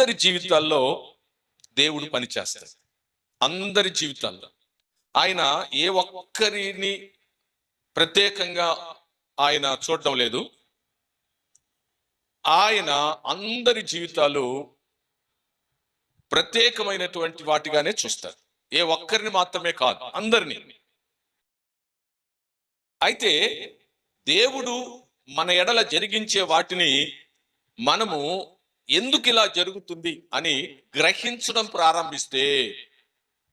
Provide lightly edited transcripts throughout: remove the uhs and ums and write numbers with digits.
అందరి జీవితాల్లో దేవుడు పనిచేస్తాడు. అందరి జీవితాల్లో ఆయన ఏ ఒక్కరిని ప్రత్యేకంగా ఆయన చూడడం లేదు. ఆయన అందరి జీవితాలు ప్రత్యేకమైనటువంటి వాటిగానే చూస్తారు. ఏ ఒక్కరిని మాత్రమే కాదు, అందరినీ. అయితే దేవుడు మన ఎడల జరిగించే వాటిని మనము ఎందుకు ఇలా జరుగుతుంది అని గ్రహించడం ప్రారంభిస్తే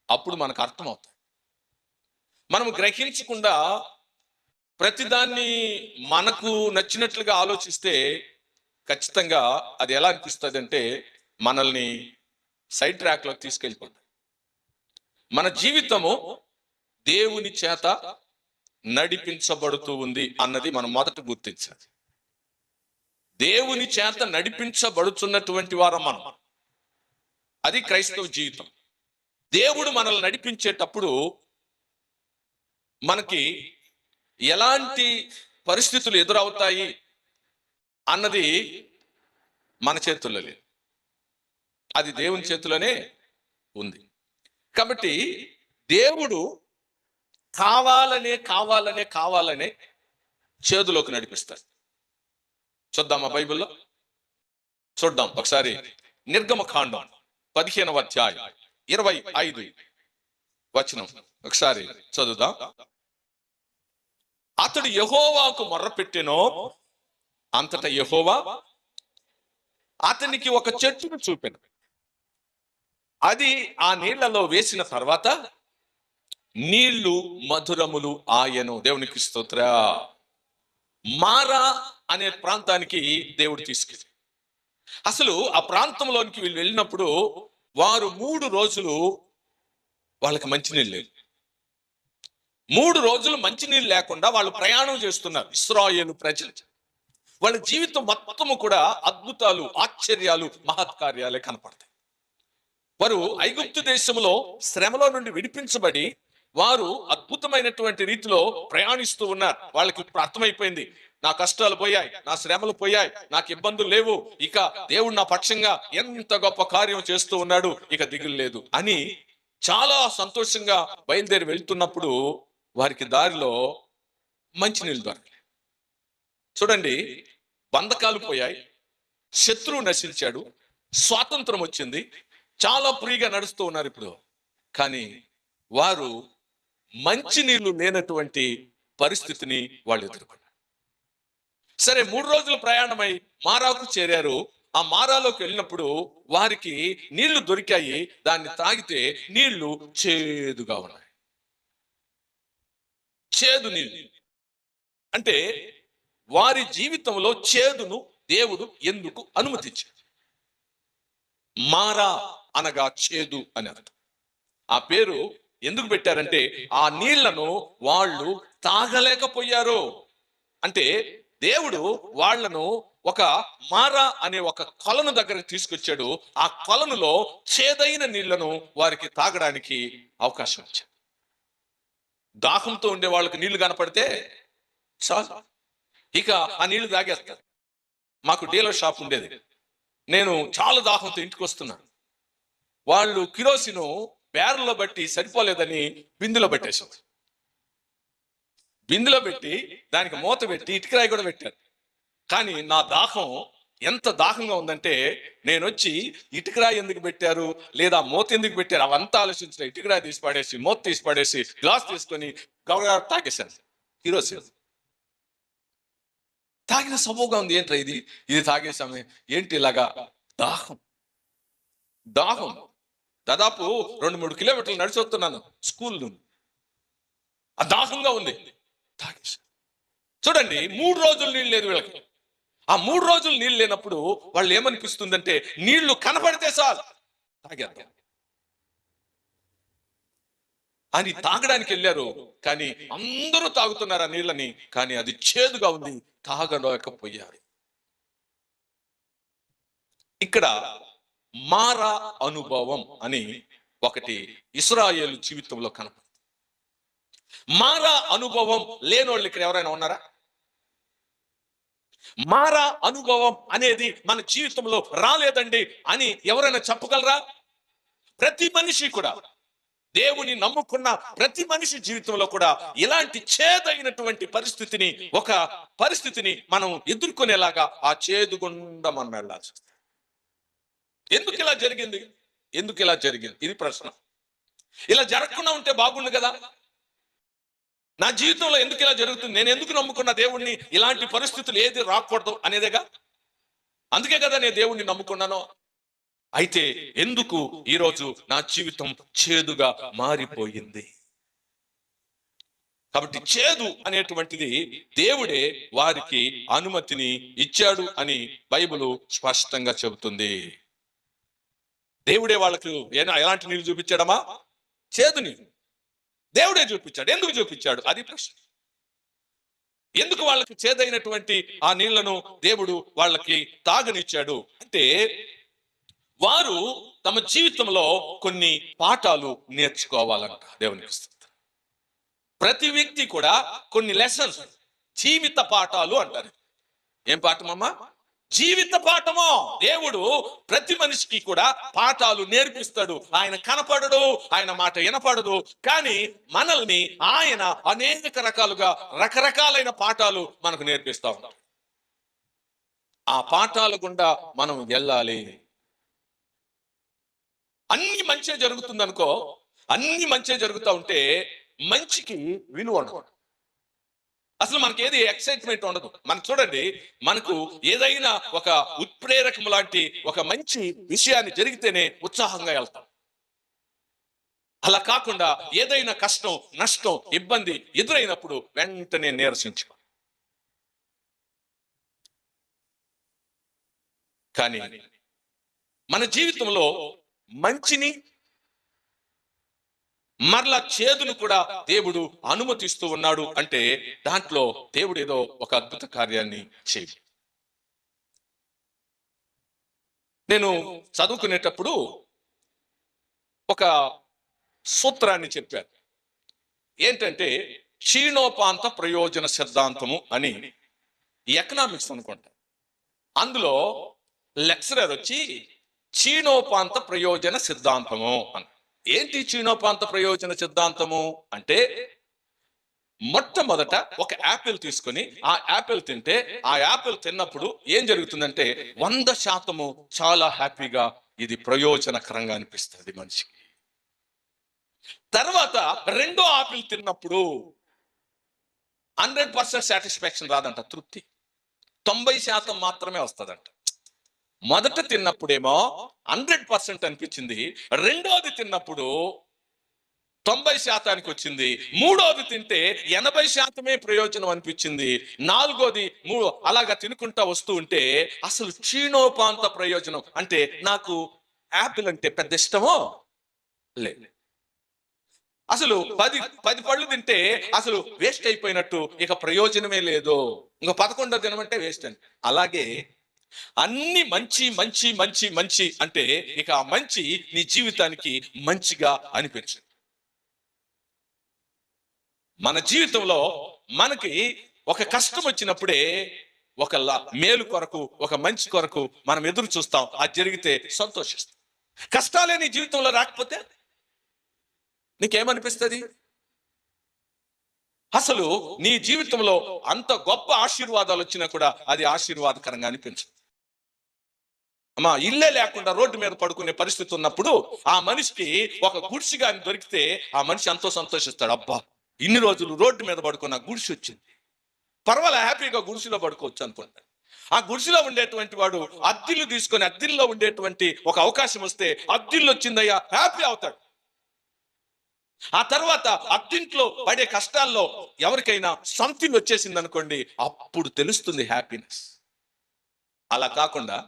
అప్పుడు మనకు అర్థమవుతుంది. మనము గ్రహించకుండా ప్రతిదాన్ని మనకు నచ్చినట్లుగా ఆలోచిస్తే ఖచ్చితంగా అది ఎలా అనిపిస్తుంది అంటే మనల్ని సైడ్ ట్రాక్లోకి తీసుకెళ్ళిపోతుంది. మన జీవితము దేవుని చేత నడిపించబడుతూ ఉంది అన్నది మనం మొదట గుర్తించాలి. దేవుని చేత నడిపించబడుతున్నటువంటి వారం మనం. అది క్రైస్తవ జీవితం. దేవుడు మనల్ని నడిపించేటప్పుడు మనకి ఎలాంటి పరిస్థితులు ఎదురవుతాయి అన్నది మన చేతుల్లో లేదు, అది దేవుని చేతిలోనే ఉంది. కాబట్టి దేవుడు కావాలనే చేదులోకి నడిపిస్తాడు. చూద్దామా బైబిల్లో? చూద్దాం ఒకసారి. నిర్గమకాండం 15వ అధ్యాయం 25 వచనం ఒకసారి చదువుదాం. అతడు యెహోవాకు మొర్రపెట్టెనో అంతటా యెహోవా అతనికి ఒక చెట్టును చూపెను. అది ఆ నీళ్లలో వేసిన తర్వాత నీళ్లు మధురములు ఆయను. దేవునికి స్తోత్ర. మారా అనే ప్రాంతానికి దేవుడు తీసుకెళ్ళి, అసలు ఆ ప్రాంతంలోనికి వీళ్ళు వెళ్ళినప్పుడు వారు 3 రోజులు వాళ్ళకి మంచినీళ్ళు లేదు. 3 రోజులు మంచినీళ్ళు లేకుండా వాళ్ళు ప్రయాణం చేస్తున్నారు. ఇశ్రాయేలు ప్రజలు వాళ్ళ జీవితం మొత్తము కూడా అద్భుతాలు, ఆశ్చర్యాలు, మహత్కార్యాలే కనపడతాయి. వారు ఐగుప్తు దేశంలో శ్రమలో నుండి విడిపించబడి వారు అద్భుతమైనటువంటి రీతిలో ప్రయాణిస్తూ ఉన్నారు. వాళ్ళకి అర్థమైపోయింది, నా కష్టాలు పోయాయి, నా శ్రమలు పోయాయి, నాకు ఇబ్బందులు లేవు, ఇక దేవుడు నా పక్షంగా ఎంత గొప్ప కార్యం చేస్తూ ఉన్నాడు, ఇక దిగులు లేదు అని చాలా సంతోషంగా బయలుదేరి వెళ్తున్నప్పుడు వారికి దారిలో మంచినీళ్ళు దొరకలేదు. చూడండి, బంధకాలు పోయాయి, శత్రువు నశించాడు, స్వాతంత్రం వచ్చింది, చాలా ఫ్రీగా నడుస్తూ ఉన్నారు ఇప్పుడు. కానీ వారు మంచినీళ్లు లేనటువంటి పరిస్థితిని వాళ్ళు ఎదుర్కొన్నారు. సరే, 3 రోజుల ప్రయాణమై మారాకు చేరారు. ఆ మారాలోకి వెళ్ళినప్పుడు వారికి నీళ్లు దొరికాయి. దాన్ని తాగితే నీళ్లు చేదుగా ఉన్నాయి. చేదు నీళ్ళు అంటే వారి జీవితంలో చేదును దేవుడు ఎందుకు అనుమతించాడు? మారా అనగా చేదు అని అర్థం. ఆ పేరు ఎందుకు పెట్టారంటే ఆ నీళ్లను వాళ్ళు తాగలేకపోయారు. అంటే దేవుడు వాళ్లను ఒక మారా అనే ఒక కొలను దగ్గరకు తీసుకొచ్చాడు. ఆ కొలనులో చేదైన నీళ్లను వారికి తాగడానికి అవకాశం ఇచ్చాడు. దాహంతో ఉండే వాళ్ళకి నీళ్లు కనపడితే చాలు, ఇక ఆ నీళ్లు తాగేస్తారు. మాకు డీలర్ షాప్ ఉండేది. నేను చాలా దాహంతో ఇంటికి వస్తున్నాను. వాళ్ళు కిరోసిను బేరలో బట్టి సరిపోలేదని బిందులో పెట్టేశారు. బిందులో పెట్టి దానికి మూత పెట్టి ఇటుకరాయి కూడా పెట్టారు. కానీ నా దాహం ఎంత దాహంగా ఉందంటే నేను వచ్చి ఇటుకరాయి ఎందుకు పెట్టారు లేదా మూత ఎందుకు పెట్టారు అవంతా ఆలోచించిన. ఇటుకరాయి తీసి పడేసి, మూత తీసి పడేసి, గ్లాస్ తీసుకొని గవగా తాగేశాను. కిరోసిన్ తాగిన సమూహంగా ఉంది. ఏంట్రా ఇది తాగేసామే, ఏంటి ఇలాగా? దాహం దాహం దాదాపు 2-3 కిలోమీటర్లు నడిచి వస్తున్నాను స్కూల్ నుండి. ఆ దాహంగా ఉంది, తాగేసా. చూడండి, 3 రోజులు నీళ్ళు లేదు వీళ్ళకి. ఆ 3 రోజులు నీళ్ళు లేనప్పుడు వాళ్ళు ఏమనిపిస్తుందంటే నీళ్లు కనపడితే చాలు తాగారు అని తాగడానికి వెళ్ళారు. కానీ అందరూ తాగుతున్నారు ఆ నీళ్ళని, కానీ అది చేదుగా ఉంది, తాగలేకపోయారు. ఇక్కడ మారా అనుభవం అని ఒకటి ఇశ్రాయేలు జీవితంలో కనపడుతుంది. మారా అనుభవం లేనోళ్ళు ఇక్కడ ఎవరైనా ఉన్నారా? మారా అనుభవం అనేది మన జీవితంలో రాలేదండి అని ఎవరైనా చెప్పగలరా? ప్రతి మనిషి కూడా, దేవుని నమ్ముకున్న ప్రతి మనిషి జీవితంలో కూడా ఇలాంటి చేదైనటువంటి ఒక పరిస్థితిని మనం ఎదుర్కొనేలాగా ఆ చేదు గుండా మనం వెళ్ళాల్సి వస్తుంది. ఎందుకు ఇలా జరిగింది? ఎందుకు ఇలా జరిగింది? ఇది ప్రశ్న. ఇలా జరగకుండా ఉంటే బాగుండు కదా. నా జీవితంలో ఎందుకు ఇలా జరుగుతుంది? నేను ఎందుకు నమ్ముకున్న దేవుణ్ణి ఇలాంటి పరిస్థితులు ఏది రాకూడదు అనేదేగా. అందుకే కదా నేను దేవుణ్ణి నమ్ముకున్నాను. అయితే ఎందుకు ఈరోజు నా జీవితం చేదుగా మారిపోయింది? కాబట్టి చేదు అనేటువంటిది దేవుడే వారికి అనుమతిని ఇచ్చాడు అని బైబిల్ స్పష్టంగా చెబుతుంది. దేవుడే వాళ్ళకు ఎలాంటి నీళ్ళు చూపించాడమ్మా? చేదు నీళ్ళు దేవుడే చూపించాడు. ఎందుకు చూపించాడు? అది ప్రశ్న. ఎందుకు వాళ్ళకి చేదైనటువంటి ఆ నీళ్లను దేవుడు వాళ్ళకి తాగనిచ్చాడు అంటే, వారు తమ జీవితంలో కొన్ని పాఠాలు నేర్చుకోవాలంట. దేవునికి స్తోత్రం. ప్రతి వ్యక్తి కూడా కొన్ని లెసన్స్, జీవిత పాఠాలు అంటారు. ఏం పాఠమమ్మా? జీవిత పాఠమో. దేవుడు ప్రతి మనిషికి కూడా పాఠాలు నేర్పిస్తాడు. ఆయన కనపడడు, ఆయన మాట వినపడదు, కానీ మనల్ని ఆయన అనేక రకాలుగా రకరకాలైన పాఠాలు మనకు నేర్పిస్తా ఉంటాడు. ఆ పాఠాల గుండా మనం వెళ్ళాలి. అన్ని మంచిగా జరుగుతుంది అనుకో, అన్ని మంచిగా జరుగుతూ ఉంటే మంచికి విలువ ఉండదు. అసలు మనకి ఏది ఎక్సైట్మెంట్ ఉండదు. మనకు చూడండి, మనకు ఏదైనా ఒక ఉత్ప్రేరకం లాంటి ఒక మంచి విషయాన్ని జరిగితేనే ఉత్సాహంగా వెళ్తాం. అలా కాకుండా ఏదైనా కష్టం, నష్టం, ఇబ్బంది ఎదురైనప్పుడు వెంటనే నీరసించు. కానీ మన జీవితంలో మంచిని మరలా చేదును కూడా దేవుడు అనుమతిస్తూ ఉన్నాడు అంటే, దాంట్లో దేవుడు ఏదో ఒక అద్భుత కార్యాన్ని చేయి. నేను చదువుకునేటప్పుడు ఒక సూత్రాన్ని చెప్పాను. ఏంటంటే క్షీణోపాంత ప్రయోజన సిద్ధాంతము అని, ఎకనామిక్స్ అనుకుంటా. అందులో లెక్చరర్ వచ్చి క్షీణోపాంత ప్రయోజన సిద్ధాంతము అని. ఏంటి క్షీణోపాంత ప్రయోజన సిద్ధాంతము అంటే, మొట్టమొదట ఒక యాపిల్ తీసుకొని ఆ యాపిల్ తింటే, ఆ యాపిల్ తిన్నప్పుడు ఏం జరుగుతుందంటే 100% చాలా హ్యాపీగా ఇది ప్రయోజనకరంగా అనిపిస్తుంది మనిషికి. తర్వాత రెండో ఆపిల్ తిన్నప్పుడు 100% సాటిస్ఫాక్షన్ రాదంట, తృప్తి 90% మాత్రమే వస్తుందంట. మొదట తిన్నప్పుడేమో 100% అనిపించింది, రెండోది తిన్నప్పుడు 90% వచ్చింది, మూడోది తింటే 80% ప్రయోజనం అనిపించింది, నాలుగోది అలాగా తినుకుంటా వస్తూ ఉంటే అసలు క్షీణోపాంత ప్రయోజనం అంటే, నాకు యాపిల్ అంటే పెద్ద ఇష్టమో లేదు, అసలు 10 పళ్ళు తింటే అసలు వేస్ట్ అయిపోయినట్టు, ఇక ప్రయోజనమే లేదు, ఇంకో 11వ తినమంటే వేస్ట్ అని. అలాగే అన్ని మంచి మంచి మంచి మంచి అంటే ఇక ఆ మంచి నీ జీవితానికి మంచిగా అనిపించు. మన జీవితంలో మనకి ఒక కష్టం వచ్చినప్పుడే ఒక మేలు కొరకు, ఒక మంచి కొరకు మనం ఎదురు చూస్తాం. అది జరిగితే సంతోషిస్తాం. కష్టాలే నీ జీవితంలో రాకపోతే నీకేమనిపిస్తుంది? అసలు నీ జీవితంలో అంత గొప్ప ఆశీర్వాదాలు వచ్చినా కూడా అది ఆశీర్వాదకరంగా అనిపించదు. అమ్మా, ఇల్లే లేకుండా రోడ్డు మీద పడుకునే పరిస్థితి ఉన్నప్పుడు ఆ మనిషికి ఒక గుడిసె గాని దొరికితే ఆ మనిషి ఎంతో సంతోషిస్తాడు. అబ్బా, ఇన్ని రోజులు రోడ్డు మీద పడుకున్న గుడిసె వచ్చింది, పర్వాలే, హ్యాపీగా గుడిసెలో పడుకోవచ్చు అనుకుంటాడు. ఆ గుడిసెలో ఉండేటువంటి వాడు అద్దిల్లు తీసుకొని అద్దిల్లో ఉండేటువంటి ఒక అవకాశం వస్తే అద్దిల్లు వచ్చిందయ్యా హ్యాపీ అవుతాడు. ఆ తర్వాత అద్దింట్లో పడే కష్టాల్లో ఎవరికైనా సొంతిల్లు వచ్చేసింది అనుకోండి, అప్పుడు తెలుస్తుంది హ్యాపీనెస్. అలా కాకుండా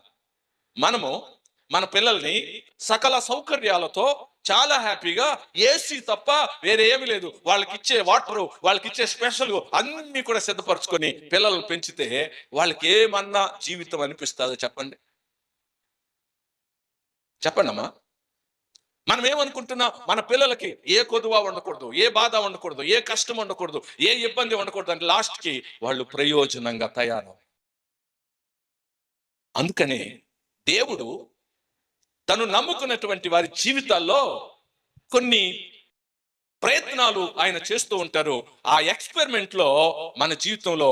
మనము మన పిల్లల్ని సకల సౌకర్యాలతో చాలా హ్యాపీగా, ఏసీ తప్ప వేరే ఏమి లేదు, వాళ్ళకి ఇచ్చే వాటరు, వాళ్ళకి ఇచ్చే స్పెషల్ అన్ని కూడా సిద్ధపరచుకొని పిల్లలు పెంచితే వాళ్ళకి ఏమన్నా జీవితం అనిపిస్తుందో చెప్పండి? చెప్పండి అమ్మా. మనం ఏమనుకుంటున్నా, మన పిల్లలకి ఏ కొదువ ఉండకూడదు, ఏ బాధ ఉండకూడదు, ఏ కష్టం ఉండకూడదు, ఏ ఇబ్బంది ఉండకూడదు అంటే లాస్ట్కి వాళ్ళు ప్రయోజనంగా తయారవు. అందుకనే దేవుడు తను నమ్ముకున్నటువంటి వారి జీవితాల్లో కొన్ని ప్రయత్నాలు ఆయన చేస్తూ ఉంటారు. ఆ ఎక్స్పెరిమెంట్ లో మన జీవితంలో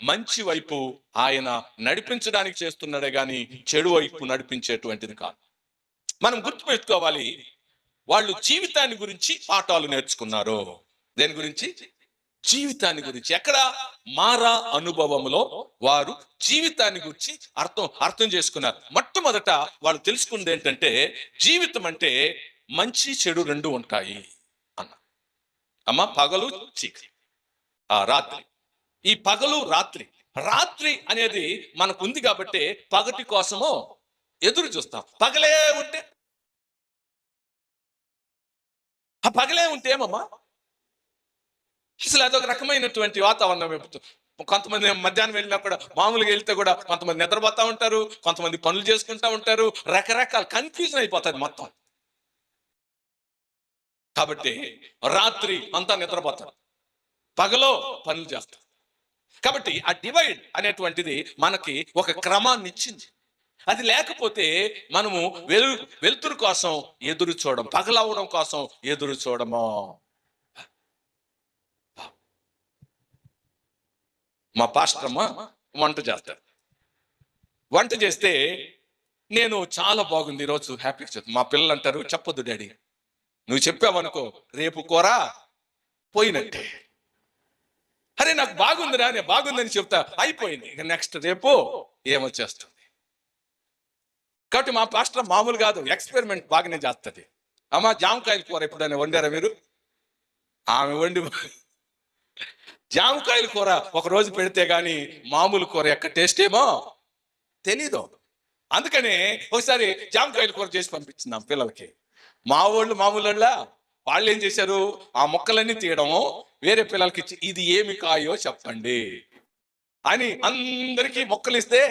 మంచి వైపు ఆయన నడిపించడానికి చేస్తున్నాడే గాని చెడు వైపు నడిపించేటువంటిది కాదు. మనం గుర్తుపెట్టుకోవాలి, వాళ్ళు జీవితాన్ని గురించి పాఠాలు నేర్చుకున్నారు. దేని గురించి? జీవితాన్ని గురించి. ఎక్కడ? మారా అనుభవంలో వారు జీవితాన్ని గురించి అర్థం చేసుకున్నారు. మొట్టమొదట వాళ్ళు తెలుసుకున్నది ఏంటంటే, జీవితం అంటే మంచి చెడు రెండు ఉంటాయి అన్న. అమ్మ, పగలు చీకటి, రాత్రి. ఈ పగలు రాత్రి అనేది మనకు ఉంది కాబట్టి పగటి కోసమో ఎదురు చూస్తాం. పగలే ఉంటే ఏమమ్మా, అసలు అదొక రకమైనటువంటి వాతావరణం. కొంతమంది మధ్యాహ్నం వెళ్ళినా కూడా, మామూలుగా వెళ్తే కూడా కొంతమంది నిద్రపోతా ఉంటారు, కొంతమంది పనులు చేసుకుంటా ఉంటారు, రకరకాల కన్ఫ్యూజన్ అయిపోతుంది మొత్తం. కాబట్టి రాత్రి అంతా నిద్రపోతారు, పగలో పనులు చేస్తారు. కాబట్టి ఆ డివైడ్ అనేటువంటిది మనకి ఒక క్రమాన్ని ఇచ్చింది. అది లేకపోతే మనము వెలుతురు కోసం ఎదురు చూడడం, పగలవడం కోసం ఎదురు చూడము. మా పాస్టర్ అమ్మ వంట చేస్తారు. వంట చేస్తే నేను చాలా బాగుంది ఈరోజు, హ్యాపీగా చెప్తాను. మా పిల్లలు అంటారు, చెప్పొద్దు డాడీ, నువ్వు చెప్పావనుకో రేపు కూర పోయినట్టే. అరే నాకు బాగుందిరా, నేను బాగుందని చెప్తా, అయిపోయింది, ఇక నెక్స్ట్ రేపు ఏమొచ్చేస్తుంది. కాబట్టి మా పాస్టర్ మామూలు కాదు, ఎక్స్పెరిమెంట్ బాగానే చేస్తుంది. అమ్మ, జామకాయల కూర ఎప్పుడైనా వండారా మీరు? ఆమె వండి జామకాయల కూర ఒక రోజు పెడితే గాని మామూలు కూర యొక్క టేస్ట్ ఏమో తెలీదు. అందుకనే ఒకసారి జామకాయల కూర చేసి పంపించిందాం పిల్లలకి. మా మామూలు వాళ్ళు ఏం చేశారు, ఆ మొక్కలన్నీ తీయడము, వేరే పిల్లలకి ఇచ్చి, ఇది ఏమి కాయో చెప్పండి అని అందరికీ మొక్కలు ఇస్తే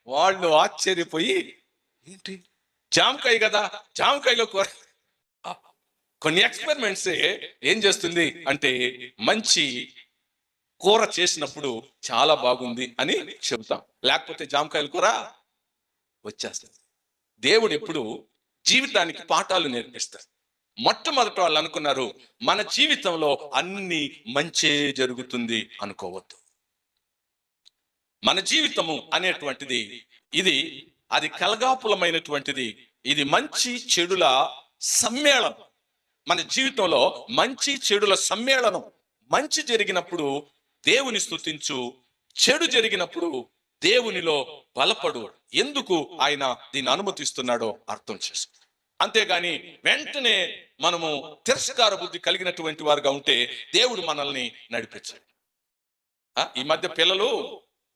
వాళ్ళు ఆశ్చర్యపోయి, ఏంటి జామకాయ కదా, జామకాయలో కూర. కొన్ని ఎక్స్పెరిమెంట్స్ ఏం చేస్తుంది అంటే, మంచి కూర చేసినప్పుడు చాలా బాగుంది అని చెబుతాం, లేకపోతే జామకాయల కూర వచ్చేస్తుంది. దేవుడు ఎప్పుడు జీవితానికి పాఠాలు నేర్పిస్తారు. మొట్టమొదటి వాళ్ళు అనుకున్నారు, మన జీవితంలో అన్ని మంచే జరుగుతుంది అనుకోవద్దు. మన జీవితము అనేటువంటిది అది కలగాపులమైనటువంటిది. ఇది మంచి చెడుల సమ్మేళనం. మన జీవితంలో మంచి చెడుల సమ్మేళనం. మంచి జరిగినప్పుడు దేవుని స్తుతించు, చెడు జరిగినప్పుడు దేవునిలో బలపడు. ఎందుకు ఆయన దీన్ని అనుమతిస్తున్నాడో అర్థం చేసుకో. అంతేగాని వెంటనే మనము తిరస్కార బుద్ధి కలిగినటువంటి వారుగా ఉంటే దేవుడు మనల్ని నడిపించాడు. ఈ మధ్య పిల్లలు,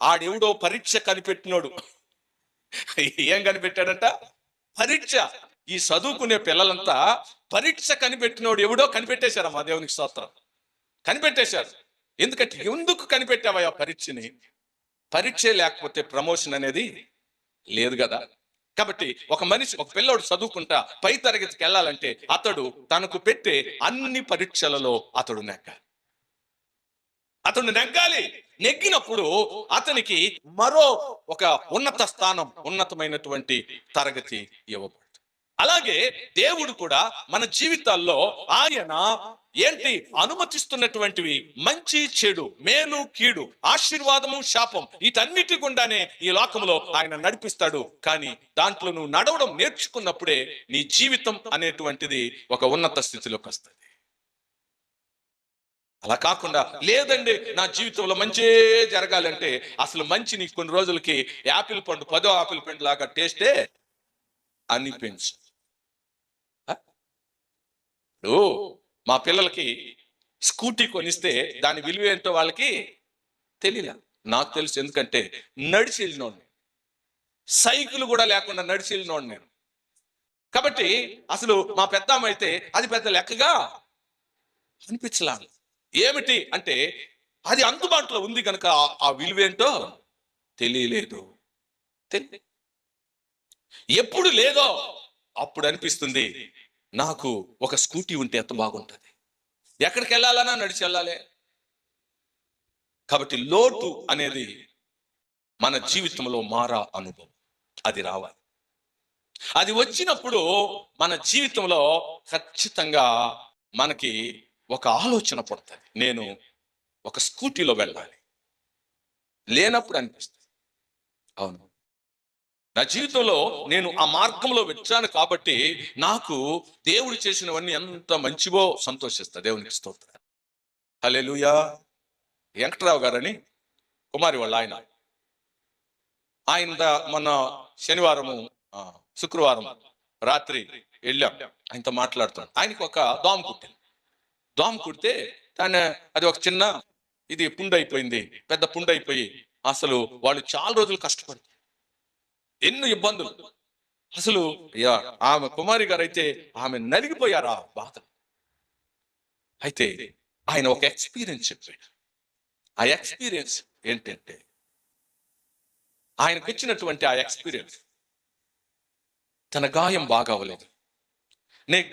ఆడెవడో పరీక్ష కనిపెట్టినోడు. ఏం కనిపెట్టాడంట? పరీక్ష. ఈ చదువుకునే పిల్లలంతా పరీక్ష కనిపెట్టినోడు ఎవడో కనిపెట్టేశారమ్మా, దేవునికి స్తోత్రం, కనిపెట్టేశారు. ఎందుకు కనిపెట్టావా పరీక్షని? పరీక్షే లేకపోతే ప్రమోషన్ అనేది లేదు కదా. కాబట్టి ఒక పిల్లోడు చదువుకుంటా పై తరగతికి వెళ్ళాలంటే అతడు తనకు పెట్టే అన్ని పరీక్షలలో అతడు నెగ్గాలి. నెగ్గినప్పుడు అతనికి మరో ఒక ఉన్నత స్థానం, ఉన్నతమైనటువంటి తరగతి ఇవ్వబడుతుంది. అలాగే దేవుడు కూడా మన జీవితాల్లో ఆయన అనుమతిస్తున్నటువంటివి మంచి చెడు, మేలు కీడు, ఆశీర్వాదము శాపం, వీటన్నిటి గుండానే ఈ లోకంలో ఆయన నడిపిస్తాడు. కానీ దాంట్లో నువ్వు నడవడం నేర్చుకున్నప్పుడే నీ జీవితం అనేటువంటిది ఒక ఉన్నత స్థితిలోకి వస్తుంది. అలా కాకుండా, లేదండి నా జీవితంలో మంచి జరగాలంటే, అసలు మంచి నీకు కొన్ని రోజులకి యాపిల్ పండు 10వ యాపిల్ పండు లాగా టేస్టే అనిపించు. మా పిల్లలకి స్కూటీ కొనిస్తే దాని విలువ ఏంటో వాళ్ళకి తెలియలే, నాకు తెలుసు. ఎందుకంటే నడిచి వెళ్ళినోడిని, సైకిల్ కూడా లేకుండా నడిచి వెళ్ళినోడిని నేను. కాబట్టి అసలు మా పెద్దమ్మ అయితే అది పెద్ద లెక్కగా అనిపించలా. ఏమిటి అంటే, అది అందుబాటులో ఉంది కనుక ఆ విలువేంటో తెలియలేదు. ఎప్పుడు లేదో అప్పుడు అనిపిస్తుంది, నాకు ఒక స్కూటీ ఉంటే ఎంత బాగుంటుంది, ఎక్కడికి వెళ్ళాలన్నా నడిచి వెళ్ళాలి. కాబట్టి లోటు అనేది మన జీవితంలో మారా అనుభవం. అది రావాలి. అది వచ్చినప్పుడు మన జీవితంలో ఖచ్చితంగా మనకి ఒక ఆలోచన పడుతుంది. నేను ఒక స్కూటీలో వెళ్ళాలి. లేనప్పుడు అనిపిస్తుంది, అవును, నా జీవితంలో నేను ఆ మార్గంలో వచ్చాను కాబట్టి నాకు దేవుడు చేసినవన్నీ ఎంత మంచివో సంతోషిస్తా. దేవునికి స్తోత్రం. హల్లెలూయా. వెంకట్రావు గారని కుమారి వాళ్ళ ఆయన మొన్న శనివారము శుక్రవారం రాత్రి వెళ్ళాం. ఆయనతో మాట్లాడుతాను. ఆయనకి ఒక దోమ కుట్టింది. దోమ కుడితే అది ఒక చిన్న ఇది పుండు అయిపోయింది, పెద్ద పుండు అయిపోయి అసలు వాళ్ళు చాలా రోజులు కష్టపడి ఎన్నో ఇబ్బందులు. అసలు ఆమె కుమారి గారు అయితే ఆమె నలిగిపోయారు ఆ బాధ. అయితే ఆయన ఒక ఎక్స్పీరియన్స్ చెప్పాడు. ఆ ఎక్స్పీరియన్స్ ఏంటంటే, ఆయనకు వచ్చినటువంటి ఆ ఎక్స్పీరియన్స్, తన గాయం బాగా అవ్వలేదు.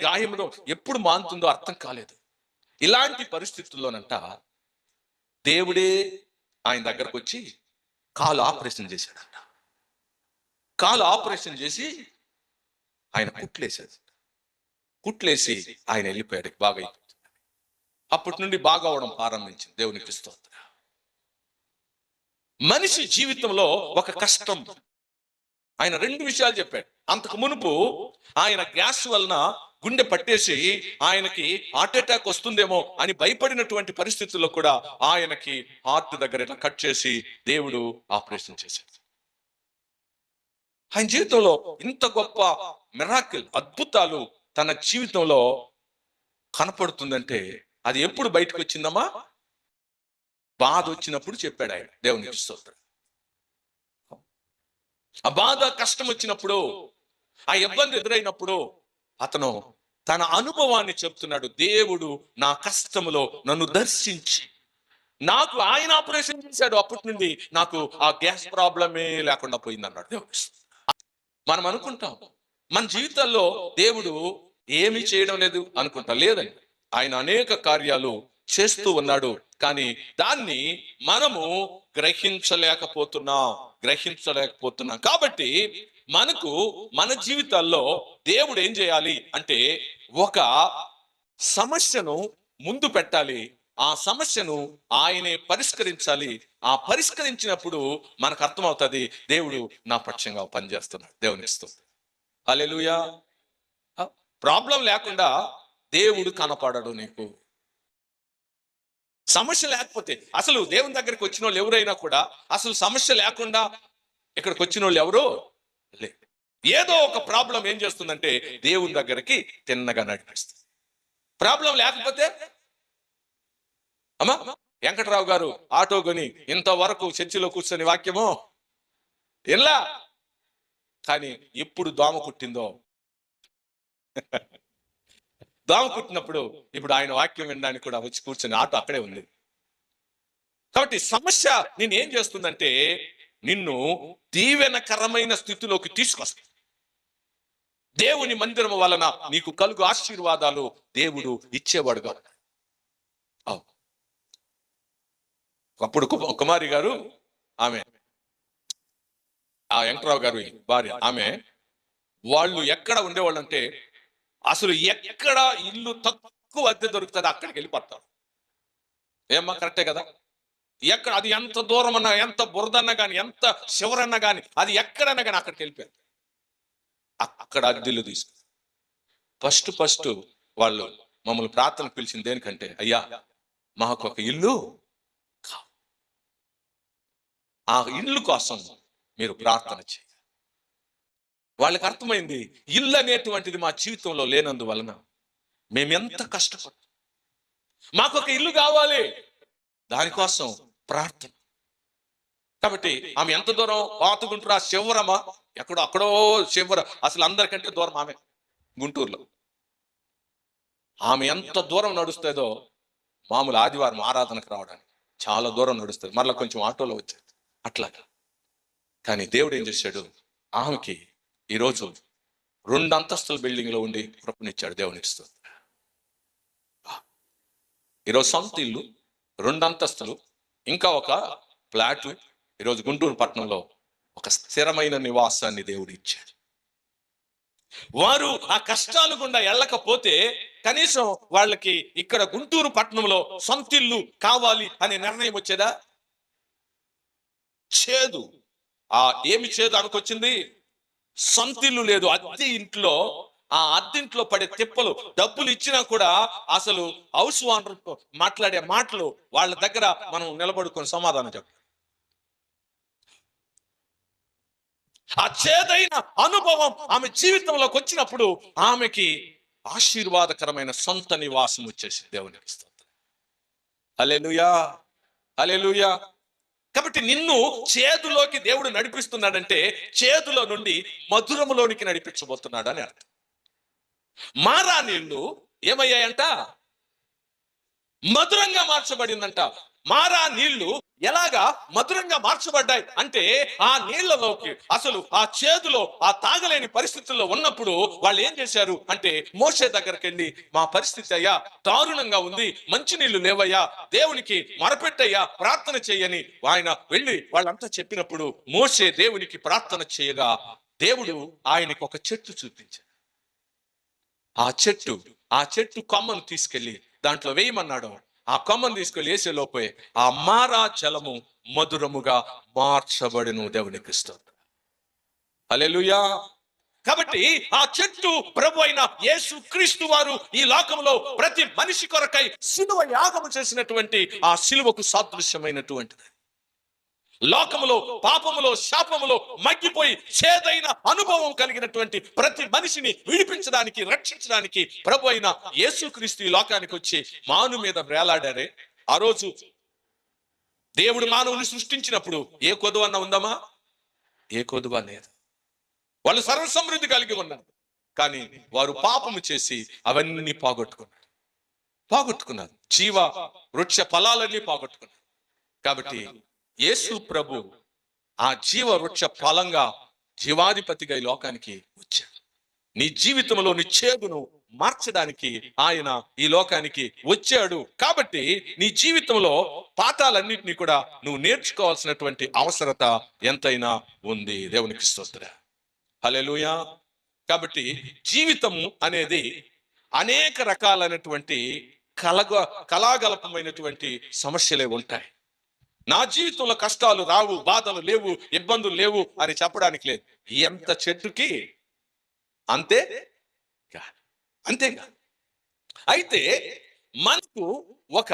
గాయంలో ఎప్పుడు మానుతుందో అర్థం కాలేదు. ఇలాంటి పరిస్థితుల్లోనంట దేవుడే ఆయన దగ్గరకు వచ్చి కాలు ఆపరేషన్ చేశాడంట. కాలు ఆపరేషన్ చేసి ఆయన కుట్లేసి ఆయన వెళ్ళిపోయాడు. బాగా అయిపోతుంది. అప్పటి నుండి బాగా అవడం ప్రారంభించింది. దేవునికి స్తోత్రం. మనిషి జీవితంలో ఒక కష్టం, ఆయన 2 విషయాలు చెప్పాడు. అంతకు మునుపు ఆయన గ్యాస్ వలన గుండె పట్టేసి ఆయనకి హార్ట్ అటాక్ వస్తుందేమో అని భయపడినటువంటి పరిస్థితుల్లో కూడా ఆయనకి హార్ట్ దగ్గర ఇట్లా కట్ చేసి దేవుడు ఆపరేషన్ చేశాడు. ఆయన జీవితంలో ఇంత గొప్ప మిరాకిల్, అద్భుతాలు తన జీవితంలో కనపడుతుందంటే అది ఎప్పుడు బయటకు వచ్చిందమ్మా? బాధ వచ్చినప్పుడు చెప్పాడు ఆయన. దేవునికి స్తోత్రం. ఆ బాధ, కష్టం వచ్చినప్పుడు, ఆ ఇబ్బంది ఎదురైనప్పుడు అతను తన అనుభవాన్ని చెప్తున్నాడు. దేవుడు నా కష్టములో నన్ను దర్శించి నాకు ఆయన ఆపరేషన్ చేశాడు. అప్పటి నుండి నాకు ఆ గ్యాస్ ప్రాబ్లమే లేకుండా పోయింది అన్నాడు. దేవుడు. మనం అనుకుంటాం మన జీవితాల్లో దేవుడు ఏమీ చేయడం లేదు అనుకుంటాం. లేదండి, ఆయన అనేక కార్యాలు చేస్తూ ఉన్నాడు. కానీ దాన్ని మనము గ్రహించలేకపోతున్నాం. కాబట్టి మనకు మన జీవితాల్లో దేవుడు ఏం చేయాలి అంటే, ఒక సమస్యను ముందు పెట్టాలి. ఆ సమస్యను ఆయనే పరిష్కరించాలి. ఆ పరిష్కరించినప్పుడు మనకు అర్థమవుతుంది దేవుడు నా పక్షంగా పనిచేస్తున్నాడు. దేవుని స్తుతి. హల్లెలూయా. ప్రాబ్లం లేకుండా దేవుడు కనపడడు నీకు. సమస్య లేకపోతే, అసలు దేవుని దగ్గరికి వచ్చిన వాళ్ళు ఎవరైనా కూడా అసలు సమస్య లేకుండా ఇక్కడికి వచ్చిన వాళ్ళు ఎవరు లేదు. ఏదో ఒక ప్రాబ్లం ఏం చేస్తుందంటే దేవుని దగ్గరికి తిన్నగా నడిపిస్తుంది. ప్రాబ్లం లేకపోతే, అమ్మా వెంకట్రావు గారు ఆటో కొని ఇంతవరకు చర్చిలో కూర్చొని వాక్యమో ఎలా, కానీ ఎప్పుడు దోమ కుట్టిందో దోమ కుట్టినప్పుడు ఇప్పుడు ఆయన వాక్యం వినడానికి కూడా వచ్చి కూర్చొని ఆటో అక్కడే ఉంది. కాబట్టి సమస్య ఏం చేస్తుందంటే నిన్ను దీవెనకరమైన స్థితిలోకి తీసుకొస్తుంది. దేవుని మందిరం వలన నీకు కలుగు ఆశీర్వాదాలు దేవుడు ఇచ్చేవాడుగా. అప్పుడు కుమారి గారు, ఆమె ఆ వెంకట్రావు గారు భార్య, ఆమె వాళ్ళు ఎక్కడ ఉండేవాళ్ళు అంటే అసలు ఎక్కడ ఇల్లు తక్కువ అద్దె దొరుకుతుంది అక్కడికి వెళ్ళిపోతారు. ఏమ్మా కరెక్టే కదా? ఎక్కడ అది ఎంత దూరం అన్నా, ఎంత బురదన్నా కానీ, ఎంత శివరన్నా కానీ, అది ఎక్కడన్నా కానీ అక్కడికి వెళ్ళిపోయారు. అక్కడ అద్దెలు తీసుకు ఫస్ట్ వాళ్ళు మమ్మల్ని ప్రార్థన పిలిచింది దేనికంటే, అయ్యా మాకు ఒక ఇల్లు, ఆ ఇల్లు కోసం మీరు ప్రార్థన చేయాలి. వాళ్ళకి అర్థమైంది ఇల్లు అనేటువంటిది మా జీవితంలో లేనందువలన మేమెంత కష్టపడతాం, మాకు ఒక ఇల్లు కావాలి, దానికోసం ప్రార్థన. కాబట్టి ఆమె ఎంత దూరం? పాతగుంటూరు ఆ శివరమా, అక్కడో శివర, అసలు అందరికంటే దూరం ఆమె గుంటూరులో. ఆమె ఎంత దూరం నడుస్తుందో మామూలు ఆదివారం ఆరాధనకు రావడానికి చాలా దూరం నడుస్తుంది, మరలా కొంచెం ఆటోలో వచ్చేది అట్లాగా. కానీ దేవుడు ఏం చేశాడు, ఆమెకి ఈరోజు 2 అంతస్తుల బిల్డింగ్ లో ఉండి కృపనిచ్చాడు. దేవుని స్తోత్రం. ఈరోజు సొంత ఇల్లు, 2 అంతస్తులు, ఇంకా ఒక ఫ్లాట్ ఈరోజు గుంటూరు పట్టణంలో ఒక స్థిరమైన నివాసాన్ని దేవుడు ఇచ్చాడు. వారు ఆ కష్టాలు గుండా వెళ్ళకపోతే కనీసం వాళ్ళకి ఇక్కడ గుంటూరు పట్టణంలో సొంతిల్లు కావాలి అనే నిర్ణయం వచ్చేదా? చేదు. ఏమి చేదు అనుకొచ్చింది? సొంతిల్లు లేదు, అద్దె ఇంట్లో. ఆ అద్దెంట్లో పడే తిప్పలు, డబ్బులు ఇచ్చినా కూడా అసలు హౌస్ ఓనర్ మాట్లాడే మాటలు వాళ్ళ దగ్గర మనం నిలబడుకొని సమాధానం చెప్పాలి. ఆ చేదైన అనుభవం ఆమె జీవితంలోకి వచ్చినప్పుడు ఆమెకి ఆశీర్వాదకరమైన సొంత నివాసం వచ్చేసి దేవునికి స్తోత్రం. హల్లెలూయా, హల్లెలూయా. కాబట్టి నిన్ను చేదులోకి దేవుడు నడిపిస్తున్నాడంటే చేదులో నుండి మధురములోనికి నడిపించబోతున్నాడు అని అర్థం. మారా నీళ్లు ఏమయ్యాయంట? మధురంగా మార్చబడిందంట. మారా నీళ్లు ఎలాగా మధురంగా మార్చబడ్డాయి అంటే ఆ నీళ్లలోకి అసలు ఆ చేదులో ఆ తాగలేని పరిస్థితుల్లో ఉన్నప్పుడు వాళ్ళు ఏం చేశారు అంటే మోషే దగ్గరికి వెళ్ళి, మా పరిస్థితి అయ్యా దారుణంగా ఉంది, మంచినీళ్లు లేవయ్యా, దేవునికి మొరపెట్టయ్యా, ప్రార్థన చేయని ఆయన వెళ్ళి వాళ్ళంతా చెప్పినప్పుడు మోషే దేవునికి ప్రార్థన చేయగా దేవుడు ఆయనకి ఒక చెట్టు చూపించాడు. ఆ చెట్టు కొమ్మను తీసుకెళ్లి దాంట్లో వేయమన్నాడు. ఆ కొమ్మను తీసుకెళ్లి వేసే లోపే ఆ మారా జలము మధురముగా మార్చబడిను. దేవునికి స్తోత్రం. హల్లెలూయా. కాబట్టి ఆ చెట్టు ప్రభు అయిన యేసు క్రీస్తు వారు ఈ లోకంలో ప్రతి మనిషి కొరకై సిలువ యాగము చేసినటువంటి ఆ సిలువకు సాదృశ్యమైనటువంటిది. లోకములో పాపములో శాపములో మగ్గిపోయి చేదైన అనుభవం కలిగినటువంటి ప్రతి మనిషిని విడిపించడానికి, రక్షించడానికి ప్రభు అయిన యేసుక్రీస్తు ఈ లోకానికి వచ్చి మాను మీద వేలాడారే. ఆ రోజు దేవుడు మానవుని సృష్టించినప్పుడు ఏ కొదువన్న ఉందమ్మా? ఏ కొదువ లేదు. వాళ్ళు సర్వసమృద్ధి కలిగి ఉన్నారు, కానీ వారు పాపము చేసి అవన్నీ పోగొట్టుకున్నారు. జీవ వృక్ష ఫలాలన్నీ పోగొట్టుకున్నారు. కాబట్టి యేసు ప్రభు ఆ జీవ వృక్ష ఫలంగా జీవాధిపతిగా ఈ లోకానికి వచ్చాడు. నీ జీవితంలో నీ చేదును మార్చడానికి ఆయన ఈ లోకానికి వచ్చాడు. కాబట్టి నీ జీవితంలో పాఠాలన్నింటినీ కూడా నువ్వు నేర్చుకోవాల్సినటువంటి అవసరత ఎంతైనా ఉంది. దేవునికి స్తోత్రం. హల్లెలూయా. కాబట్టి జీవితము అనేది అనేక రకాలైనటువంటి కలాగలపమైనటువంటి సమస్యలే ఉంటాయి. నా జీవితంలో కష్టాలు రావు, బాధలు లేవు, ఇబ్బందులు లేవు అని చెప్పడానికి లేదు. ఎంత చెట్టుకి అంతేగా. అయితే మనకు ఒక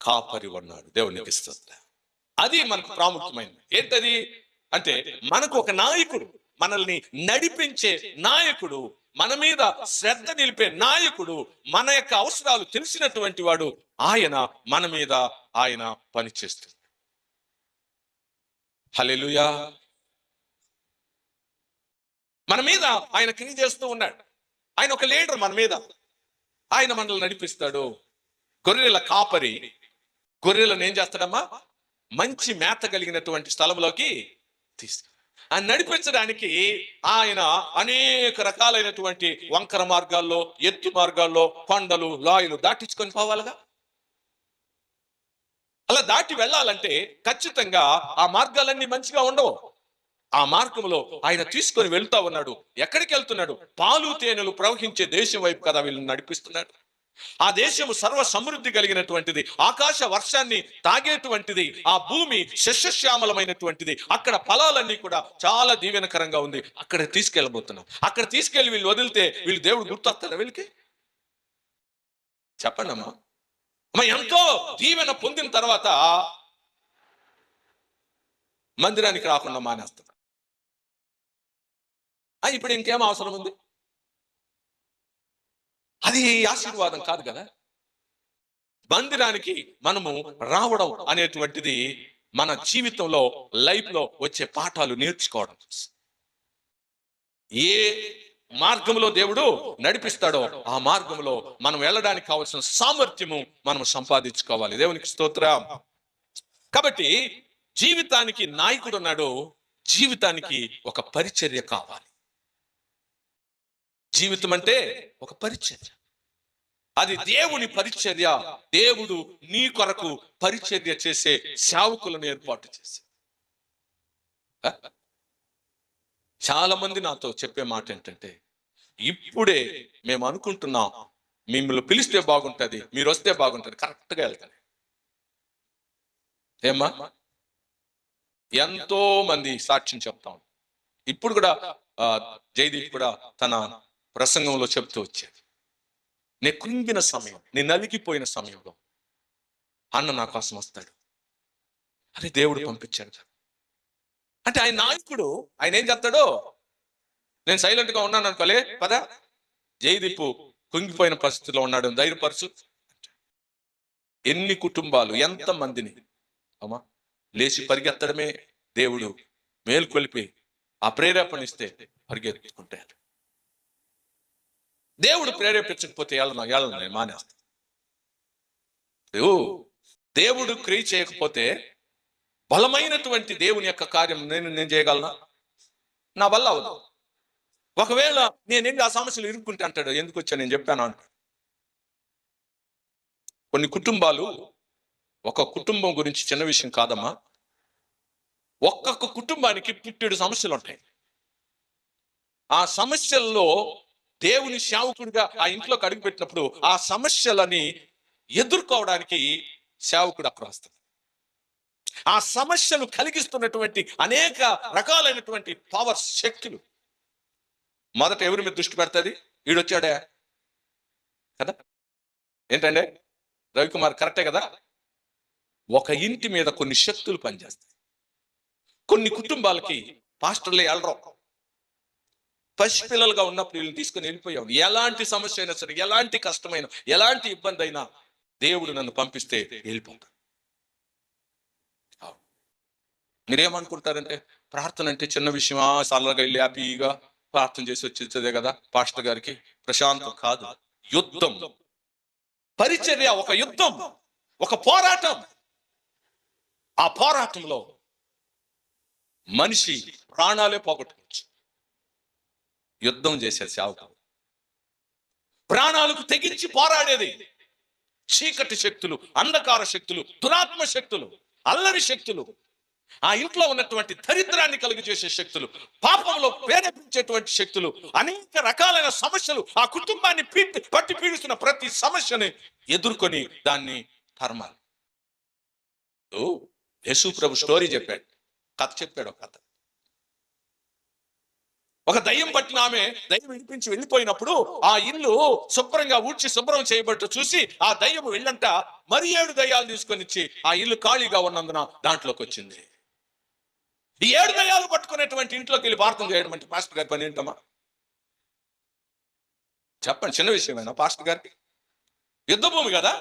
కాపరి ఉన్నాడు. దేవునికి స్తోత్రం. అది మనకు ప్రాముఖ్యమైనది. ఏంటది అంటే మనకు ఒక నాయకుడు, మనల్ని నడిపించే నాయకుడు, మన మీద శ్రద్ధ నిలిపే నాయకుడు, మన యొక్క అవసరాలు తెలిసినటువంటి వాడు. ఆయన మన మీద ఆయన పనిచేస్తుంది. హల్లెలూయా. మన మీద ఆయన క్రియ చేస్తూ ఉన్నాడు. ఆయన ఒక లీడర్ మన మీద. ఆయన మనల్ని నడిపిస్తాడు. గొర్రెల కాపరి గొర్రెలను ఏం చేస్తాడమ్మా? మంచి మేత కలిగినటువంటి స్థలంలోకి తీసుకు నడిపించడానికి ఆయన అనేక రకాలైనటువంటి వంకర మార్గాల్లో, ఎత్తు మార్గాల్లో, కొండలు, లోయలు దాటించుకొని పోవాలిగా. అలా దాటి వెళ్ళాలంటే ఖచ్చితంగా ఆ మార్గాలన్నీ మంచిగా ఉండవు. ఆ మార్గంలో ఆయన తీసుకొని వెళ్తా ఉన్నాడు. ఎక్కడికి వెళ్తున్నాడు? పాలు తేనెలు ప్రవహించే దేశం వైపు కదా వీళ్ళని నడిపిస్తున్నాడు. ఆ దేశము సర్వ సమృద్ధి కలిగినటువంటిది, ఆకాశ వర్షాన్ని తాగేటువంటిది, ఆ భూమి శస్యశ్యామలమైనటువంటిది, అక్కడ ఫలాలన్నీ కూడా చాలా దీవెనకరంగా ఉంది. అక్కడ తీసుకెళ్ళబోతున్నాం. అక్కడ తీసుకెళ్లి వీళ్ళు వదిలితే వీళ్ళు దేవుడు గుర్తొస్తారా వీళ్ళకి? చెప్పండి అమ్మా. ఎంతో దీవెన పొందిన తర్వాత మందిరానికి రాకుండా మానేస్తారు. ఇప్పుడు ఇంకేం అవసరం ఉంది? అది ఆశీర్వాదం కాదు కదా. మందిరానికి మనము రావడం అనేటువంటిది మన జీవితంలో, లైఫ్ లో వచ్చే పాఠాలు నేర్చుకోవడం. ఏ మార్గంలో దేవుడు నడిపిస్తాడో ఆ మార్గంలో మనం వెళ్ళడానికి కావాల్సిన సామర్థ్యము మనం సంపాదించుకోవాలి. దేవునికి స్తోత్రం. కాబట్టి జీవితానికి నాయకుడు ఉన్నాడు, జీవితానికి ఒక పరిచర్య కావాలి. జీవితం అంటే ఒక పరిచర్య. అది దేవుని పరిచర్య. దేవుడు నీ కొరకు పరిచర్య చేసే సేవకులను ఏర్పాటు చేసి చాలా మంది నాతో చెప్పే మాట ఏంటంటే, ఇప్పుడే మేము అనుకుంటున్నాం మిమ్మల్ని పిలిస్తే బాగుంటుంది, మీరు వస్తే బాగుంటుంది, కరెక్ట్గా వెళ్తాను. ఏమ్మా, ఎంతో మంది సాక్ష్యం చెప్తాం. ఇప్పుడు కూడా జయదీప్ కూడా తన ప్రసంగంలో చెప్తూ వచ్చేది, నేను కృంగిన సమయం, నేను నలిగిపోయిన సమయంలో అన్న నా కోసం వస్తాడు, అరే దేవుడు పంపించాడు. అంటే ఆయన నాయకుడు, ఆయన ఏం చెప్తాడో, నేను సైలెంట్ గా ఉన్నాను అనుకోలే, పదా జయదీప్ కుంగిపోయిన పరిస్థితిలో ఉన్నాడు, ధైర్యపరచు. ఎన్ని కుటుంబాలు, ఎంత మందిని అమ్మా లేచి పరిగెత్తడమే దేవుడు మేల్కొలిపి ఆ ప్రేరేపణ ఇస్తే పరిగెత్తుకుంటారు. దేవుడు ప్రేరేపించకపోతే ఏళ్ళను మానేస్తాను. దేవుడు క్రియ చేయకపోతే బలమైనటువంటి దేవుని యొక్క కార్యం నేను చేయగలనా? నా వల్ల అవదు. ఒకవేళ నేను ఆ సమస్యలు ఇరుక్కుంటే అంటాడు, ఎందుకు వచ్చా నేను చెప్పాను అంటాడు. కొన్ని కుటుంబాలు, ఒక కుటుంబం గురించి చిన్న విషయం కాదమ్మా, ఒక్కొక్క కుటుంబానికి పుట్టెడు సమస్యలు ఉంటాయి. ఆ సమస్యల్లో దేవుని సేవకుడిగా ఆ ఇంట్లోకి అడుగుపెట్టినప్పుడు ఆ సమస్యలని ఎదుర్కోవడానికి సేవకుడు అక్కడ వస్తాడు. ఆ సమస్యలు కలిగిస్తున్నటువంటి అనేక రకాలైనటువంటి పవర్ శక్తులు మొదట ఎవరి మీద దృష్టి పెడతాది? వీడొచ్చాడే కదా, ఏంటంటే రవికుమార్ కరెక్టే కదా. ఒక ఇంటి మీద కొన్ని శక్తులు పనిచేస్తాయి. కొన్ని కుటుంబాలకి పాస్టర్లే వెళ్ళరు. పసిపిల్లలుగా ఉన్నప్పుడు వీళ్ళని తీసుకుని వెళ్ళిపోయావు. ఎలాంటి సమస్య అయినా సరే, ఎలాంటి కష్టమైనా, ఎలాంటి ఇబ్బంది అయినా దేవుడు నన్ను పంపిస్తే వెళ్ళిపోతాను. మీరేమనుకుంటారంటే ప్రార్థన అంటే చిన్న విషయమా, సల్లగా వెళ్ళి హ్యాపీగా ప్రార్థన చేసి వచ్చేదే కదా పాస్టర్ గారికి ప్రశాంతం. కాదు, యుద్ధం, పరిచర్య ఒక యుద్ధం, ఒక పోరాటం. ఆ పోరాటంలో మనిషి ప్రాణాలే పోగొట్టుకోవచ్చు. యుద్ధం చేసే సేవకుడు ప్రాణాలకు తెగించి పోరాడేది. చీకటి శక్తులు, అంధకార శక్తులు, దురాత్మ శక్తులు, అల్లరి శక్తులు, ఆ ఇంట్లో ఉన్నటువంటి దరిద్రాన్ని కలుగు చేసే శక్తులు, పాపంలో ప్రేరేపించేటువంటి శక్తులు, అనేక రకాలైన సమస్యలు, ఆ కుటుంబాన్ని పట్టి పీడిస్తున్న ప్రతి సమస్యని ఎదుర్కొని దాన్ని తరమాలి. యేసు ప్రభు స్టోరీ చెప్పాడు, కథ చెప్పాడు. ఒక కథ, ఒక దయ్యం పట్టిన ఆమె దయ్యం విడిపించి వెళ్ళిపోయినప్పుడు ఆ ఇల్లు శుభ్రంగా ఊడ్చి శుభ్రం చేయబట్టు చూసి ఆ దయ్యం వెళ్ళంట మరి 7 దయ్యాలు తీసుకొని ఇచ్చి ఆ ఇల్లు ఖాళీగా ఉన్నందున దాంట్లోకి వచ్చింది. ఈ 7 దయ్యాలు పట్టుకునేటువంటి ఇంట్లోకి వెళ్ళి ప్రార్థన చేయడం అంటే పాస్టర్ గారి పని ఏంటమ్మా? చెప్పండి, చిన్న విషయమేనా పాస్టర్ గారికి? యుద్ధ భూమి కదా.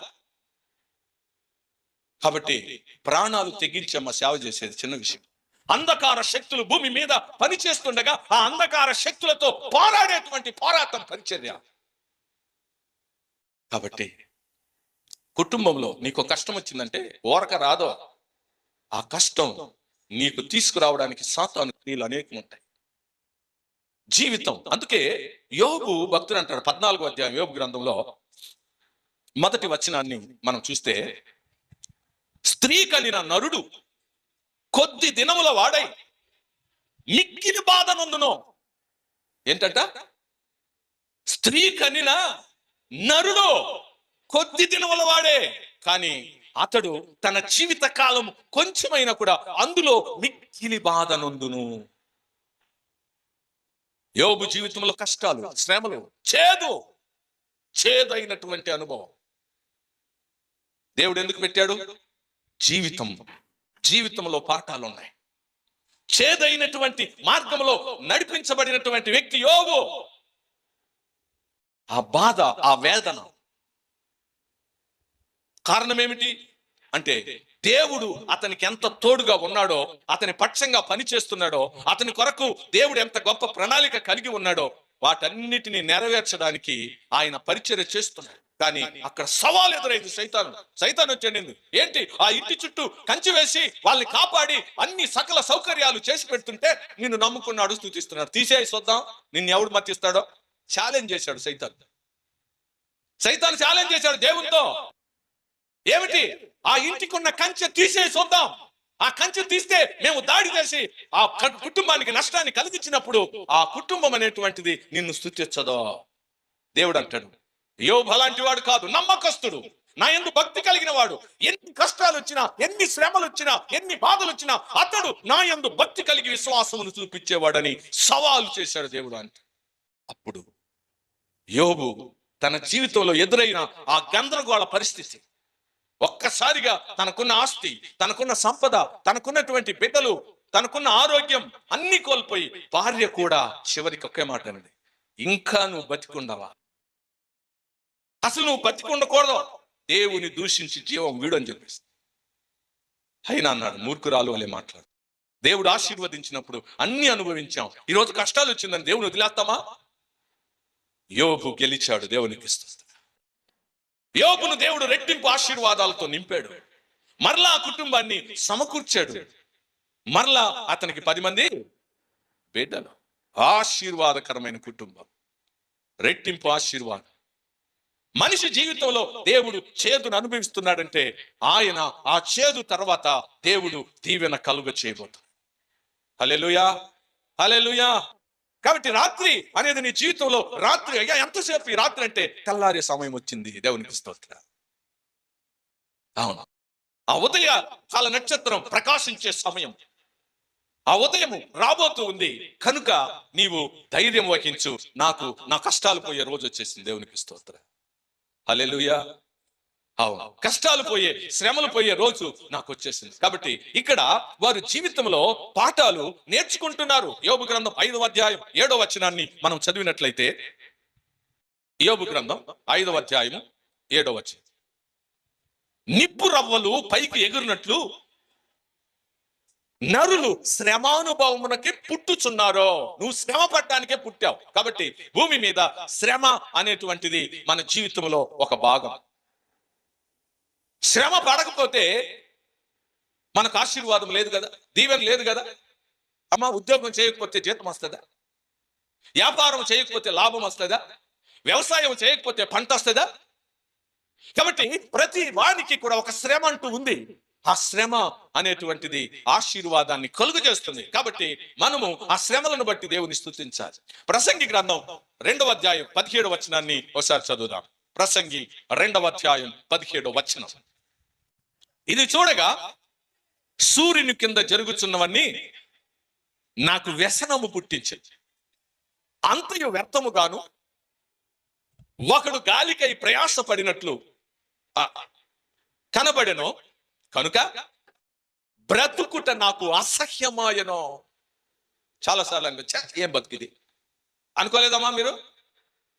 కాబట్టి ప్రాణాలు తెగించమ్మ సేవ చేసేది చిన్న విషయం. అంధకార శక్తులు భూమి మీద పనిచేస్తుండగా ఆ అంధకార శక్తులతో పోరాడేటువంటి పోరాటం పరిచర్య. కాబట్టి కుటుంబంలో నీకు కష్టం వచ్చిందంటే ఓరక రాదో, ఆ కష్టం నీకు తీసుకురావడానికి సాతాను క్రియలు అనేకం ఉంటాయి. జీవితం, అందుకే యోబు భక్తుడు అంటాడు 14వ అధ్యాయం యోబు గ్రంథంలో మొదటి వచనాన్ని మనం చూస్తే, స్త్రీ కనిన నరుడు కొద్ది దినముల వాడై మిక్కిలి బాధ నొందును. ఏంటంట? స్త్రీ కనిన నరుడు కొద్ది దినముల వాడే, కానీ అతడు తన జీవిత కాలం కొంచెమైనా కూడా అందులో మిక్కిలి బాధ నొందును. యోబు జీవితంలో కష్టాలు, శ్రమలు, చేదైనటువంటి అనుభవం దేవుడు ఎందుకు పెట్టాడు? జీవితంలో పాఠాలు ఉన్నాయి. చేదైనటువంటి మార్గంలో నడిపించబడినటువంటి వ్యక్తి యోబు. ఆ బాధ, ఆ వేదన కారణం ఏమిటి అంటే, దేవుడు అతనికి ఎంత తోడుగా ఉన్నాడో, అతని పక్షంగా పనిచేస్తున్నాడో, అతని కొరకు దేవుడు ఎంత గొప్ప ప్రణాళిక కలిగి ఉన్నాడో వాటన్నిటిని నెరవేర్చడానికి ఆయన పరిచర్య చేస్తున్నాడు. కానీ అక్కడ సవాల్ ఎదురైంది. సైతాను వచ్చాడు. ఏంటి? ఆ ఇంటి చుట్టూ కంచి వేసి వాళ్ళని కాపాడి అన్ని సకల సౌకర్యాలు చేసి పెడుతుంటే నిన్ను నమ్ముకున్నాడు, స్తుతిస్తున్నాడు. తీసేయి చూద్దాం నిన్ను ఎవడు మర్తిస్తాడో ఛాలెంజ్ చేశాడు సైతాను ఛాలెంజ్ చేశాడు దేవునితో. ఏమిటి? ఆ ఇంటికి ఉన్న కంచె తీసేసి చూద్దాం, ఆ కంచె తీస్తే మేము దాడి చేసి ఆ కుటుంబానికి నష్టాన్ని కలిగించినప్పుడు ఆ కుటుంబం అనేటువంటిది నిన్ను స్తుతించదో. దేవుడు అంటాడు, యోబు అలాంటి వాడు కాదు, నమ్మకస్తుడు, నా యందు భక్తి కలిగిన వాడు. ఎన్ని కష్టాలు వచ్చినా, ఎన్ని శ్రమలు వచ్చినా, ఎన్ని బాధలు వచ్చినా అతడు నా యందు భక్తి కలిగి విశ్వాసమును చూపించేవాడని సవాలు చేశాడు దేవుడు అంటే. అప్పుడు యోబు తన జీవితంలో ఎదురైన ఆ గందరగోళ పరిస్థితి, ఒక్కసారిగా తనకున్న ఆస్తి, తనకున్న సంపద, తనకున్నటువంటి బిడ్డలు, తనకున్న ఆరోగ్యం అన్ని కోల్పోయి భార్య కూడా చివరికి ఒకే మాట అన్నది, ఇంకా నువ్వు బతికుండవా, అసలు నువ్వు బతికుండకూడదు, దేవుని దూషించి జీవం వీడు అని చెప్పేసి. అయినా అన్నాడు, మూర్ఖురాలు వలె మాట్లాడు. దేవుడు ఆశీర్వదించినప్పుడు అన్ని అనుభవించాం, ఈరోజు కష్టాలు వచ్చిందని దేవుని వదిలేస్తామా? యోబు గెలిచాడు, దేవునికి స్తుతి. యోబును దేవుడు రెట్టింపు ఆశీర్వాదాలతో నింపాడు, మరలా ఆ కుటుంబాన్ని సమకూర్చాడు, మరలా అతనికి 10 మంది బిడ్డలు. ఆశీర్వాదకరమైన కుటుంబం, రెట్టింపు ఆశీర్వాదం. మనిషి జీవితంలో దేవుడు చేదును అనుభవిస్తున్నాడంటే ఆయన ఆ చేదు తర్వాత దేవుడు దీవెన కలుగ చేయబోతాడు. హల్లెలూయా, హల్లెలూయా. కాబట్టి రాత్రి అనేది నీ జీవితంలో రాత్రి, అయ్యా ఎంతసేపు ఈ రాత్రి అంటే తెల్లారే సమయం వచ్చింది, దేవునికి స్తోత్రం. అవును, ఆ ఉదయ కాల నక్షత్రం ప్రకాశించే సమయం, ఆ ఉదయం రాబోతూ ఉంది కనుక నీవు ధైర్యం వహించు. నాకు నా కష్టాలు పోయే రోజు వచ్చేసింది, దేవునికి స్తోత్రం. హల్లెలూయా. అవును, కష్టాలు పోయే, శ్రమలు పోయే రోజు నాకు వచ్చేసింది. కాబట్టి ఇక్కడ వారు జీవితంలో పాఠాలు నేర్చుకుంటున్నారు. యోబు గ్రంథం 5వ అధ్యాయం 7వ వచనాన్ని మనం చదివినట్లయితే, యోబు గ్రంథం 5వ అధ్యాయం 7వ వచనం, నిప్పు రవ్వలు పైకి ఎగురునట్లు నరులు శ్రమానుభవమునకి పుట్టుచున్నారో. నువ్వు శ్రమ పడటానికే పుట్టావు. కాబట్టి భూమి మీద శ్రమ అనేటువంటిది మన జీవితంలో ఒక భాగం. శ్రమ పడకపోతే మనకు ఆశీర్వాదం లేదు కదా, దీవెన లేదు కదా. అమ్మ, ఉద్యోగం చేయకపోతే జీతం వస్తుందా? వ్యాపారం చేయకపోతే లాభం వస్తుందా? వ్యవసాయం చేయకపోతే పంట వస్తుందా? కాబట్టి ప్రతి వానికి కూడా ఒక శ్రమ అంటూ ఉంది. ఆ శ్రమ అనేటువంటిది ఆశీర్వాదాన్ని కలుగు చేస్తుంది. కాబట్టి మనము ఆ శ్రమలను బట్టి దేవుని స్తుతించాలి. ప్రసంగి గ్రంథం 2వ అధ్యాయం 17వ వచనాన్ని ఒకసారి చదువుదాం. ప్రసంగి 2వ అధ్యాయం 17వ వచనం, ఇది చూడగా సూర్యుని కింద జరుగుతున్నవన్నీ నాకు వ్యసనము పుట్టించింది, అంతయు వ్యర్థముగాను ఒకడు గాలికై ప్రయాసపడినట్లు కనబడెను, కనుక బ్రతుకుట నాకు అసహ్యమాయనో. చాలాసార్లు అనుకో, ఏం బతికిది అనుకోలేదమ్మా మీరు?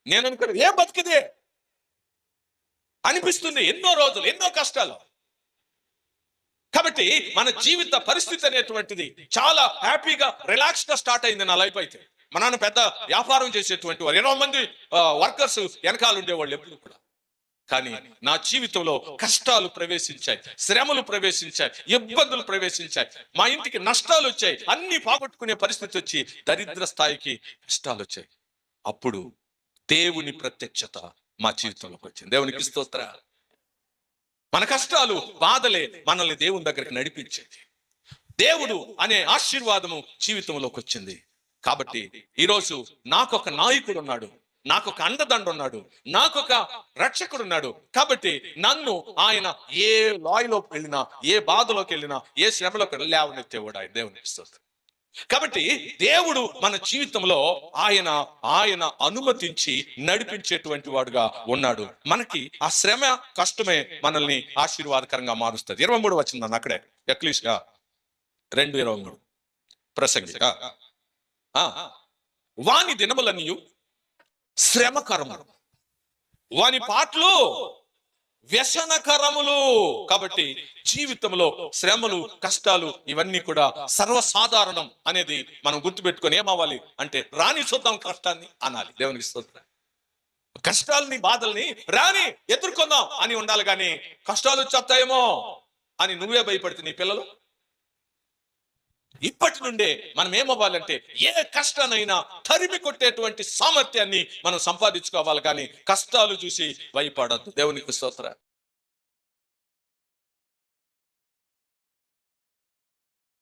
నేను అనుకోలేదు, ఏం బతికిదే అనిపిస్తుంది. ఎన్నో రోజులు, ఎన్నో కష్టాలు. కాబట్టి మన జీవిత పరిస్థితి అనేటువంటిది చాలా హ్యాపీగా, రిలాక్స్ గా స్టార్ట్ అయింది నా లైఫ్. అయితే మా నాన్న పెద్ద వ్యాపారం చేసేటువంటి వారు, 20 మంది వర్కర్స్ వెనకాల ఉండేవాళ్ళు ఎప్పుడు కూడా. కానీ నా జీవితంలో కష్టాలు ప్రవేశించాయి, శ్రమలు ప్రవేశించాయి, ఇబ్బందులు ప్రవేశించాయి, మా ఇంటికి నష్టాలు వచ్చాయి, అన్ని పోగొట్టుకునే పరిస్థితి వచ్చి దరిద్ర స్థాయికి కష్టాలు వచ్చాయి. అప్పుడు దేవుని ప్రత్యక్షత మా జీవితంలోకి వచ్చింది. దేవునికి స్తోత్రం. మన కష్టాలు, బాధలే మనల్ని దేవుని దగ్గరికి నడిపించేది. దేవుడు అనే ఆశీర్వాదము జీవితంలోకి వచ్చింది. కాబట్టి ఈరోజు నాకొక నాయకుడు ఉన్నాడు, నాకొక అండదండ ఉన్నాడు, నాకొక రక్షకుడు ఉన్నాడు. కాబట్టి నన్ను ఆయన ఏ లాయలోకి వెళ్ళినా, ఏ బాధలోకి వెళ్ళినా, ఏ శ్రమలోకి వెళ్ళినా లేవనెత్తేవాడు ఆయన. దేవునికి స్తోత్రం. కాబట్టి దేవుడు మన జీవితంలో ఆయన అనుమతించి నడిపించేటువంటి వాడుగా ఉన్నాడు. మనకి ఆ శ్రమ, కష్టమే మనల్ని ఆశీర్వాదకరంగా మారుస్తుంది. 23 వచ్చిందన్న అక్కడే, ఎక్లీసియా 2:23 ప్రసంగి, వాని దినములన్నీ శ్రమకరములు, వాని పాటలు వ్యసనకరములు. కాబట్టి జీవితంలో శ్రమలు, కష్టాలు ఇవన్నీ కూడా సర్వసాధారణం అనేది మనం గుర్తుపెట్టుకొని ఏమవ్వాలి అంటే, రాని చూద్దాం కష్టాన్ని అనాలి. దేవునికి స్తోత్రం. కష్టాలని, బాధల్ని రాని ఎదుర్కొందాం అని ఉండాలి. కానీ కష్టాలు వచ్చేస్తాయేమో అని నువ్వే భయపడితే నీ పిల్లలు, ఇప్పటి నుండే మనం ఏమవ్వాలంటే ఏ కష్టానైనా తరిమి కొట్టేటువంటి సామర్థ్యాన్ని మనం సంపాదించుకోవాలి. కానీ కష్టాలు చూసి భయపడద్దు. దేవునికి స్తోత్రం.